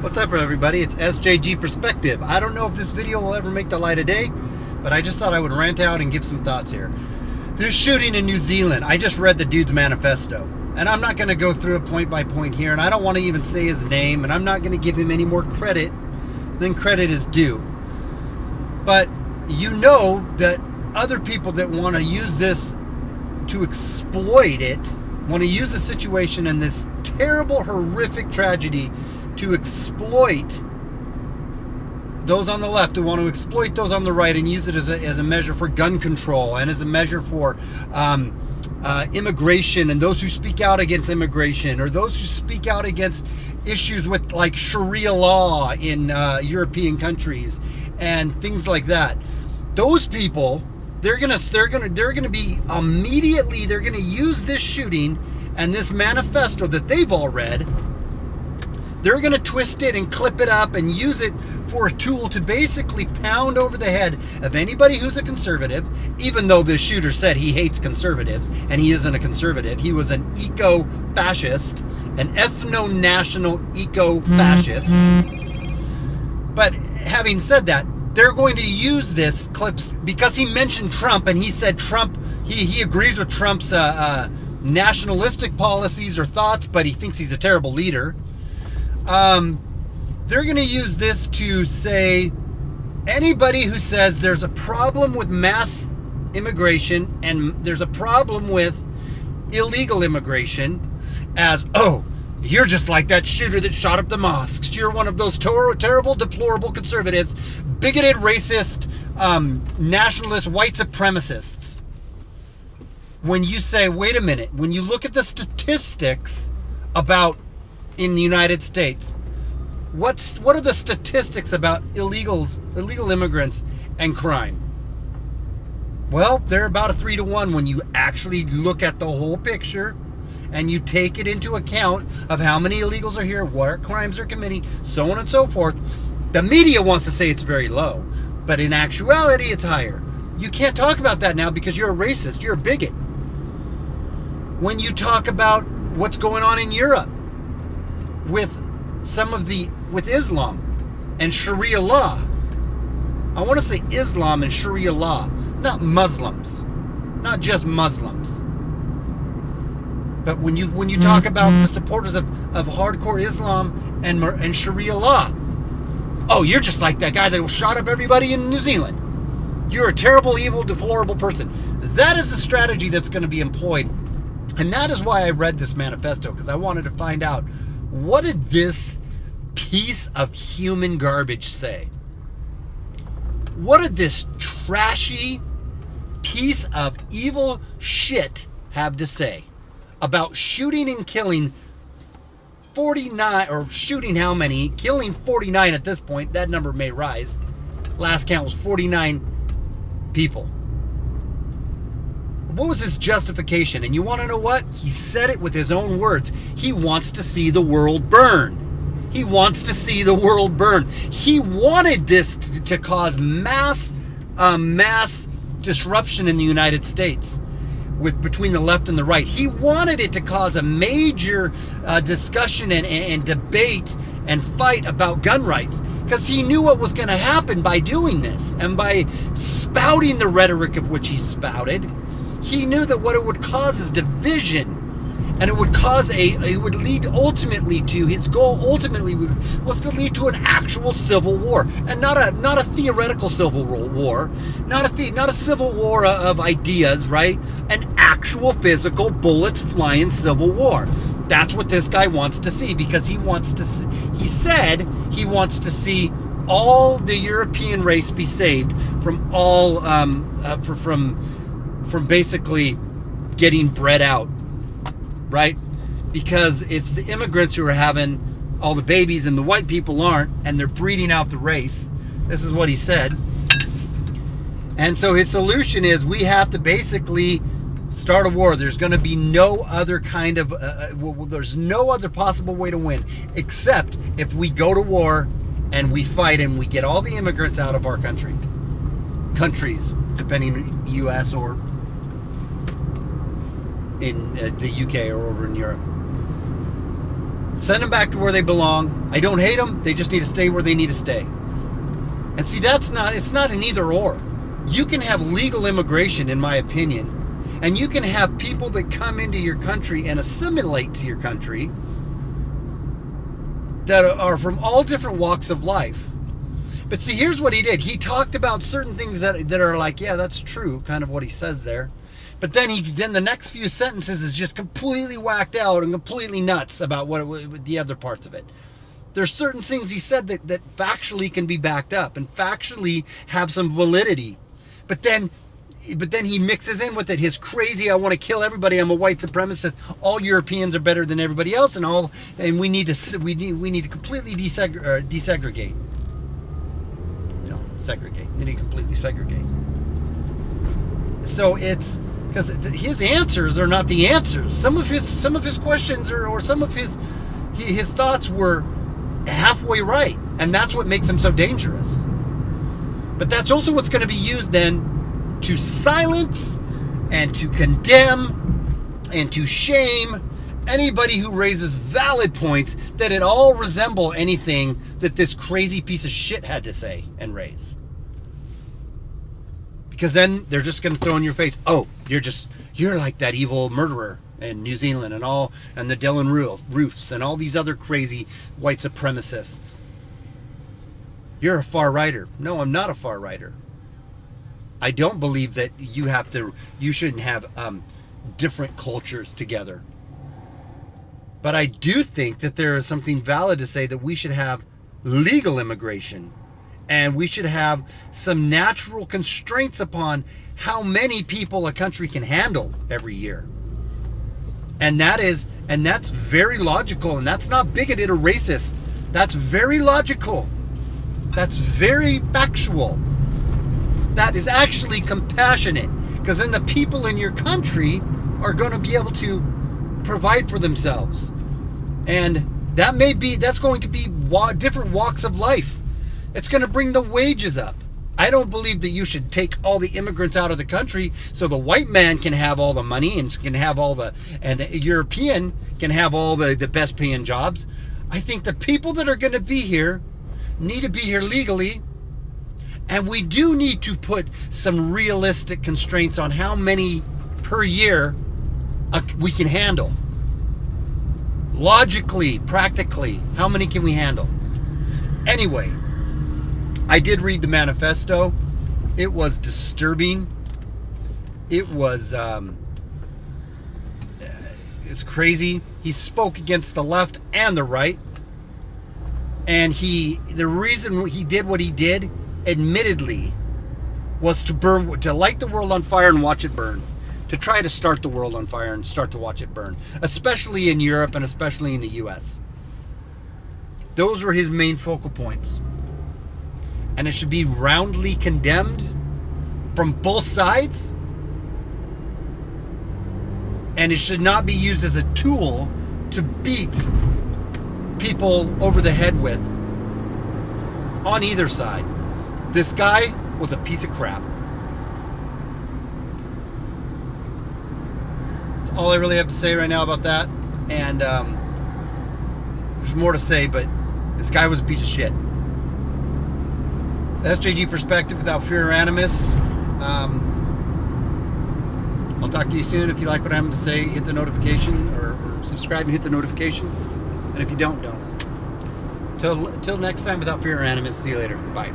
What's up, everybody? It's SJG Perspective. I don't know if this video will ever make the light of day, but I just thought I would rant out and give some thoughts here. This shooting in New Zealand, I just read the dude's manifesto, and I'm not going to go through it point by point here, and I don't want to even say his name, and I'm not going to give him any more credit than credit is due. But you know that other people that want to use this to exploit it, want to use the situation and this terrible, horrific tragedy to exploit those on the left, who want to exploit those on the right and use it as a measure for gun control and as a measure for immigration, and those who speak out against immigration, or those who speak out against issues with like Sharia law in European countries and things like that. Those people, they're gonna be immediately, they're gonna use this shooting and this manifesto that they've all read. They're going to twist it and clip it up and use it for a tool to basically pound over the head of anybody who's a conservative, even though the shooter said he hates conservatives, and he isn't a conservative. He was an eco-fascist, an ethno-national eco-fascist. But having said that, they're going to use this clips because he mentioned Trump, and he said Trump, he agrees with Trump's nationalistic policies or thoughts, but he thinks he's a terrible leader. They're going to use this to say anybody who says there's a problem with mass immigration and there's a problem with illegal immigration as, oh, you're just like that shooter that shot up the mosques. You're one of those terrible, deplorable conservatives, bigoted, racist, nationalist, white supremacists. When you say, wait a minute, when you look at the statistics about in the United States, what are the statistics about illegal immigrants and crime? Well, they're about a 3-to-1 when you actually look at the whole picture and you take it into account of how many illegals are here, what crimes they're committing, so on and so forth. The media wants to say it's very low, but in actuality it's higher. You can't talk about that now because you're a racist, you're a bigot. When you talk about what's going on in Europe with Islam and Sharia law. I want to say Islam and Sharia law, not Muslims, not just Muslims. But when you talk about the supporters of hardcore Islam and Sharia law, oh, you're just like that guy that shot up everybody in New Zealand. You're a terrible, evil, deplorable person. That is the strategy that's going to be employed. And that is why I read this manifesto, because I wanted to find out, what did this piece of human garbage say? What did this trashy piece of evil shit have to say about shooting and killing 49, or shooting how many? Killing 49 at this point. That number may rise. Last count was 49 people. What was his justification? And you want to know what? He said it with his own words. He wants to see the world burn. He wants to see the world burn. He wanted this to cause mass disruption in the United States between the left and the right. He wanted it to cause a major discussion and debate and fight about gun rights, because he knew what was going to happen by doing this and by spouting the rhetoric of which he spouted. He knew that what it would cause is division, and it would lead ultimately to, his goal ultimately was to lead to an actual civil war, and not a theoretical civil war, not a civil war of ideas, right? An actual physical bullets flying civil war. That's what this guy wants to see, because he said he wants to see all the European race be saved from all from basically getting bred out, right? Because it's the immigrants who are having all the babies and the white people aren't, and they're breeding out the race. This is what he said. And so his solution is, we have to basically start a war. There's going to be no other kind of, there's no other possible way to win except if we go to war and we fight and we get all the immigrants out of our countries, depending U.S. or in the UK or over in Europe. Send them back to where they belong. I don't hate them. They just need to stay where they need to stay. And see, it's not an either or. You can have legal immigration, in my opinion, and you can have people that come into your country and assimilate to your country that are from all different walks of life. But see, here's what he did. He talked about certain things that are like, yeah, that's true, kind of what he says there. But then the next few sentences is just completely whacked out and completely nuts about what the other parts of it. There's certain things he said that factually can be backed up and factually have some validity. But then he mixes in with it his crazy, I want to kill everybody, I'm a white supremacist, all Europeans are better than everybody else, and we need to completely desegregate. Segregate. You need to completely segregate. So it's because his answers are not the answers. Some of his questions or some of his thoughts were halfway right, and that's what makes him so dangerous. But that's also what's going to be used then to silence and to condemn and to shame anybody who raises valid points that at all resemble anything that this crazy piece of shit had to say and raise. Because then they're just going to throw in your face, oh, you're like that evil murderer in New Zealand and the Dylan Roofs and all these other crazy white supremacists. You're a far righter. No, I'm not a far righter. I don't believe that you shouldn't have different cultures together. But I do think that there is something valid to say that we should have legal immigration and we should have some natural constraints upon how many people a country can handle every year. And that's very logical, and that's not bigoted or racist. That's very logical. That's very factual. That is actually compassionate, because then the people in your country are going to be able to provide for themselves. And that's going to be different walks of life. It's going to bring the wages up. I don't believe that you should take all the immigrants out of the country so the white man can have all the money and the European can have all the best paying jobs. I think the people that are going to be here need to be here legally, and we do need to put some realistic constraints on how many per year we can handle. Logically, practically, how many can we handle? Anyway, I did read the manifesto. It was disturbing. It was it's crazy. He spoke against the left and the right. And the reason he did what he did, admittedly, was to light the world on fire and watch it burn. To try to start the world on fire and start to watch it burn. Especially in Europe and especially in the US. Those were his main focal points. And it should be roundly condemned from both sides. And it should not be used as a tool to beat people over the head with on either side. This guy was a piece of crap. That's all I really have to say right now about that. And there's more to say, but this guy was a piece of shit. It's SJG Perspective without fear or animus. I'll talk to you soon. If you like what I have to say, hit the notification or subscribe and hit the notification. And if you don't. Till next time, without fear or animus. See you later. Bye.